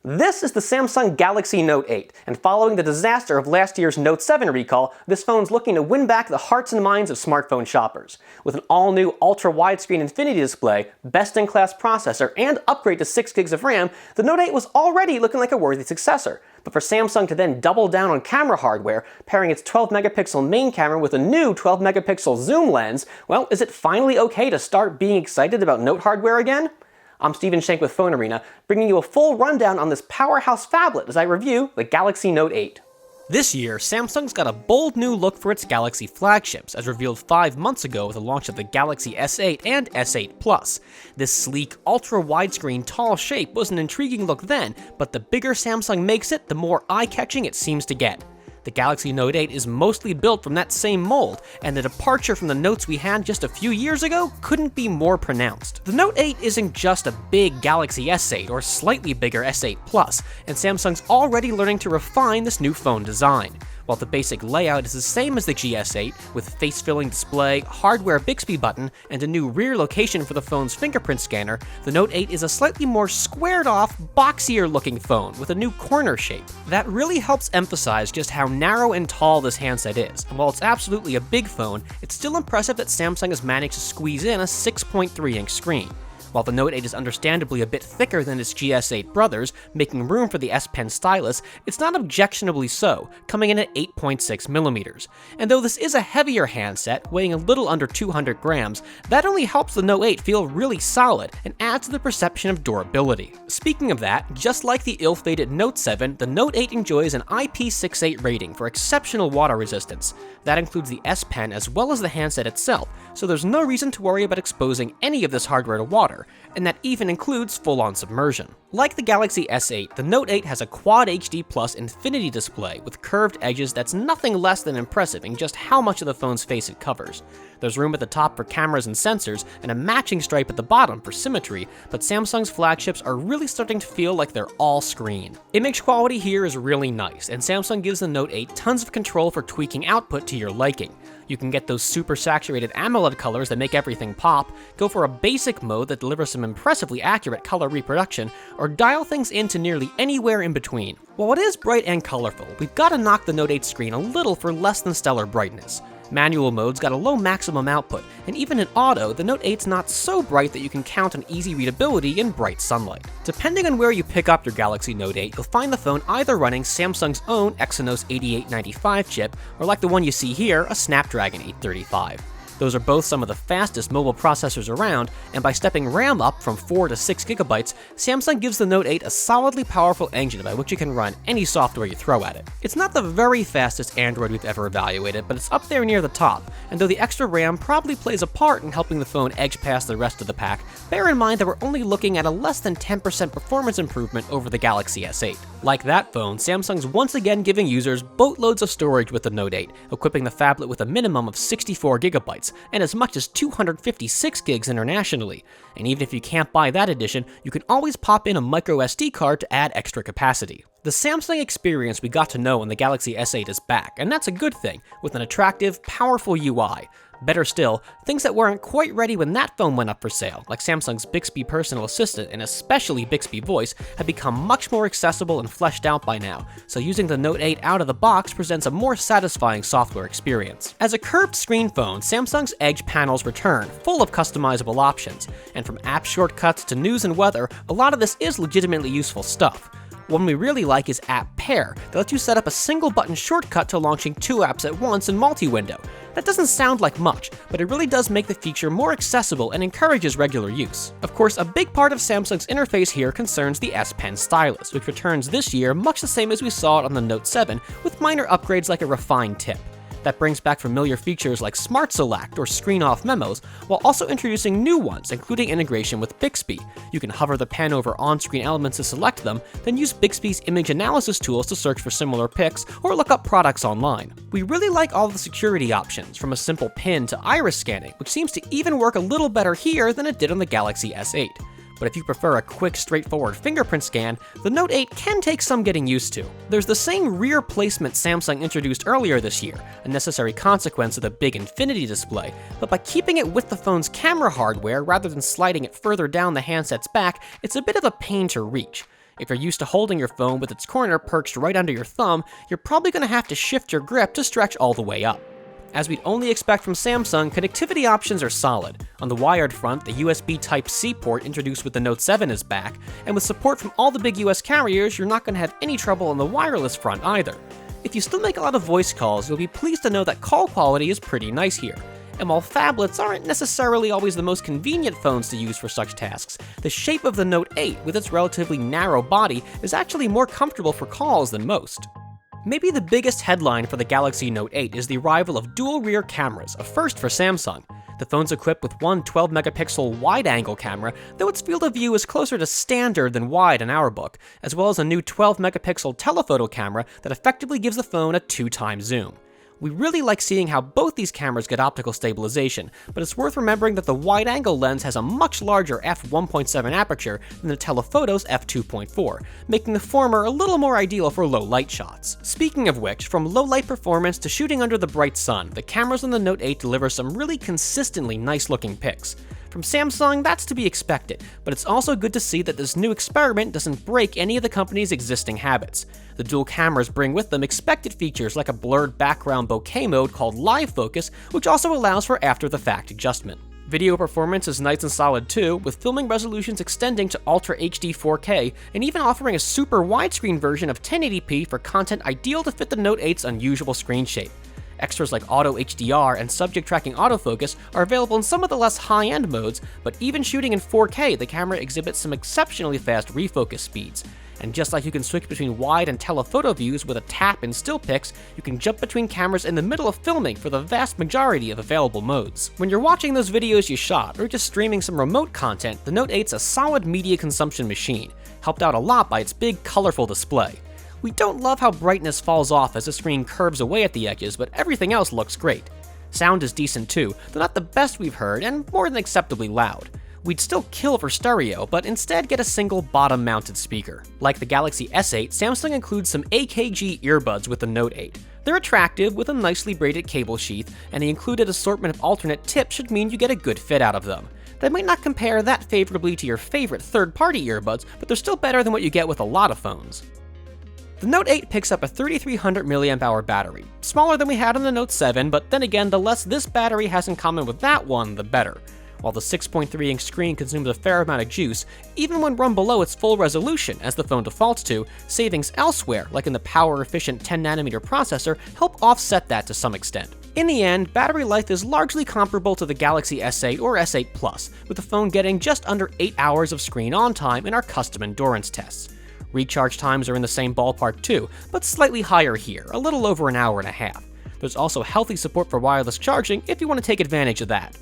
This is the Samsung Galaxy Note 8, and following the disaster of last year's Note 7 recall, this phone's looking to win back the hearts and minds of smartphone shoppers. With an all-new ultra-widescreen infinity display, best-in-class processor, and upgrade to 6 gigs of RAM, the Note 8 was already looking like a worthy successor. But for Samsung to then double down on camera hardware, pairing its 12-megapixel main camera with a new 12-megapixel zoom lens, well, is it finally okay to start being excited about Note hardware again? I'm Steven Shank with PhoneArena, bringing you a full rundown on this powerhouse phablet as I review the Galaxy Note 8. This year, Samsung's got a bold new look for its Galaxy flagships, as revealed 5 months ago with the launch of the Galaxy S8 and S8 Plus. This sleek, ultra-widescreen, tall shape was an intriguing look then, but the bigger Samsung makes it, the more eye-catching it seems to get. The Galaxy Note 8 is mostly built from that same mold, and the departure from the Notes we had just a few years ago couldn't be more pronounced. The Note 8 isn't just a big Galaxy S8 or slightly bigger S8 Plus, and Samsung's already learning to refine this new phone design. While the basic layout is the same as the GS8, with face-filling display, hardware Bixby button, and a new rear location for the phone's fingerprint scanner, the Note 8 is a slightly more squared-off, boxier-looking phone with a new corner shape. That really helps emphasize just how narrow and tall this handset is, and while it's absolutely a big phone, it's still impressive that Samsung has managed to squeeze in a 6.3-inch screen. While the Note 8 is understandably a bit thicker than its GS8 brothers, making room for the S Pen stylus, it's not objectionably so, coming in at 8.6mm. And though this is a heavier handset, weighing a little under 200 grams, that only helps the Note 8 feel really solid and adds to the perception of durability. Speaking of that, just like the ill-fated Note 7, the Note 8 enjoys an IP68 rating for exceptional water resistance. That includes the S Pen as well as the handset itself, so there's no reason to worry about exposing any of this hardware to water, and that even includes full-on submersion. Like the Galaxy S8, the Note 8 has a Quad HD Plus infinity display with curved edges that's nothing less than impressive in just how much of the phone's face it covers. There's room at the top for cameras and sensors, and a matching stripe at the bottom for symmetry, but Samsung's flagships are really starting to feel like they're all screen. Image quality here is really nice, and Samsung gives the Note 8 tons of control for tweaking output to your liking. You can get those super saturated AMOLED colors that make everything pop, go for a basic mode that delivers some impressively accurate color reproduction, or dial things into nearly anywhere in between. While it is bright and colorful, we've got to knock the Note 8 screen a little for less than stellar brightness. Manual mode's got a low maximum output, and even in auto, the Note 8's not so bright that you can count on easy readability in bright sunlight. Depending on where you pick up your Galaxy Note 8, you'll find the phone either running Samsung's own Exynos 8895 chip, or like the one you see here, a Snapdragon 835. Those are both some of the fastest mobile processors around, and by stepping RAM up from 4 to 6 gigabytes, Samsung gives the Note 8 a solidly powerful engine by which you can run any software you throw at it. It's not the very fastest Android we've ever evaluated, but it's up there near the top, and though the extra RAM probably plays a part in helping the phone edge past the rest of the pack, bear in mind that we're only looking at a less than 10% performance improvement over the Galaxy S8. Like that phone, Samsung's once again giving users boatloads of storage with the Note 8, equipping the phablet with a minimum of 64 gigabytes, and as much as 256 gigs internationally. And even if you can't buy that edition, you can always pop in a micro SD card to add extra capacity. The Samsung experience we got to know in the Galaxy S8 is back, and that's a good thing, with an attractive, powerful UI. Better still, things that weren't quite ready when that phone went up for sale, like Samsung's Bixby personal assistant and especially Bixby Voice, have become much more accessible and fleshed out by now, so using the Note 8 out of the box presents a more satisfying software experience. As a curved screen phone, Samsung's Edge panels return, full of customizable options, and from app shortcuts to news and weather, a lot of this is legitimately useful stuff. One we really like is App Pair, that lets you set up a single button shortcut to launching 2 apps at once in multi-window. That doesn't sound like much, but it really does make the feature more accessible and encourages regular use. Of course, a big part of Samsung's interface here concerns the S Pen stylus, which returns this year much the same as we saw it on the Note 7, with minor upgrades like a refined tip. That brings back familiar features like Smart Select or Screen Off memos, while also introducing new ones, including integration with Bixby. You can hover the pen over on-screen elements to select them, then use Bixby's image analysis tools to search for similar pics or look up products online. We really like all the security options, from a simple pin to iris scanning, which seems to even work a little better here than it did on the Galaxy S8. But if you prefer a quick, straightforward fingerprint scan, the Note 8 can take some getting used to. There's the same rear placement Samsung introduced earlier this year, a necessary consequence of the big infinity display, but by keeping it with the phone's camera hardware rather than sliding it further down the handset's back, it's a bit of a pain to reach. If you're used to holding your phone with its corner perched right under your thumb, you're probably going to have to shift your grip to stretch all the way up. As we'd only expect from Samsung, connectivity options are solid. On the wired front, the USB Type-C port introduced with the Note 7 is back, and with support from all the big US carriers, you're not going to have any trouble on the wireless front either. If you still make a lot of voice calls, you'll be pleased to know that call quality is pretty nice here. And while phablets aren't necessarily always the most convenient phones to use for such tasks, the shape of the Note 8 with its relatively narrow body is actually more comfortable for calls than most. Maybe the biggest headline for the Galaxy Note 8 is the arrival of dual rear cameras, a first for Samsung. The phone's equipped with one 12-megapixel wide-angle camera, though its field of view is closer to standard than wide in our book, as well as a new 12-megapixel telephoto camera that effectively gives the phone a 2x zoom. We really like seeing how both these cameras get optical stabilization, but it's worth remembering that the wide-angle lens has a much larger f1.7 aperture than the telephoto's f2.4, making the former a little more ideal for low-light shots. Speaking of which, from low-light performance to shooting under the bright sun, the cameras on the Note 8 deliver some really consistently nice-looking pics. From Samsung, that's to be expected, but it's also good to see that this new experiment doesn't break any of the company's existing habits. The dual cameras bring with them expected features like a blurred background bokeh mode called Live Focus, which also allows for after-the-fact adjustment. Video performance is nice and solid too, with filming resolutions extending to Ultra HD 4K, and even offering a super widescreen version of 1080p for content ideal to fit the Note 8's unusual screen shape. Extras like Auto HDR and Subject Tracking Autofocus are available in some of the less high-end modes, but even shooting in 4K, the camera exhibits some exceptionally fast refocus speeds. And just like you can switch between wide and telephoto views with a tap in still pics, you can jump between cameras in the middle of filming for the vast majority of available modes. When you're watching those videos you shot, or just streaming some remote content, the Note 8's a solid media consumption machine, helped out a lot by its big, colorful display. We don't love how brightness falls off as the screen curves away at the edges, but everything else looks great. Sound is decent too, though not the best we've heard, and more than acceptably loud. We'd still kill for stereo, but instead get a single bottom-mounted speaker. Like the Galaxy S8, Samsung includes some AKG earbuds with the Note 8. They're attractive, with a nicely braided cable sheath, and the included assortment of alternate tips should mean you get a good fit out of them. They might not compare that favorably to your favorite third-party earbuds, but they're still better than what you get with a lot of phones. The Note 8 picks up a 3300 mAh battery, smaller than we had on the Note 7, but then again, the less this battery has in common with that one, the better. While the 6.3-inch screen consumes a fair amount of juice, even when run below its full resolution, as the phone defaults to, savings elsewhere, like in the power-efficient 10nm processor, help offset that to some extent. In the end, battery life is largely comparable to the Galaxy S8 or S8 Plus, with the phone getting just under 8 hours of screen-on time in our custom endurance tests. Recharge times are in the same ballpark too, but slightly higher here, a little over an hour and a half. There's also healthy support for wireless charging if you want to take advantage of that.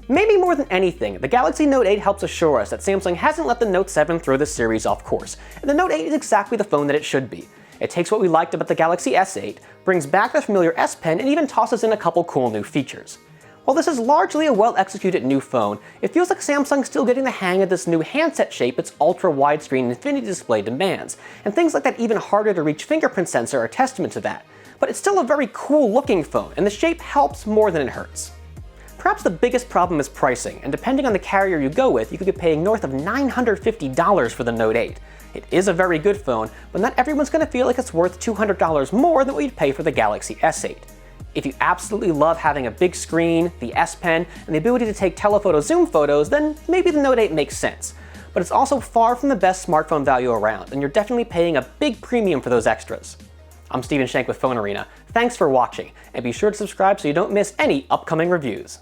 Maybe more than anything, the Galaxy Note 8 helps assure us that Samsung hasn't let the Note 7 throw this series off course, and the Note 8 is exactly the phone that it should be. It takes what we liked about the Galaxy S8, brings back the familiar S Pen, and even tosses in a couple cool new features. While this is largely a well-executed new phone, it feels like Samsung's still getting the hang of this new handset shape its ultra-widescreen infinity display demands, and things like that even harder-to-reach fingerprint sensor are a testament to that. But it's still a very cool-looking phone, and the shape helps more than it hurts. Perhaps the biggest problem is pricing, and depending on the carrier you go with, you could be paying north of $950 for the Note 8. It is a very good phone, but not everyone's going to feel like it's worth $200 more than what you'd pay for the Galaxy S8. If you absolutely love having a big screen, the S Pen, and the ability to take telephoto zoom photos, then maybe the Note 8 makes sense. But it's also far from the best smartphone value around, and you're definitely paying a big premium for those extras. I'm Stephen Shank with PhoneArena. Thanks for watching, and be sure to subscribe so you don't miss any upcoming reviews.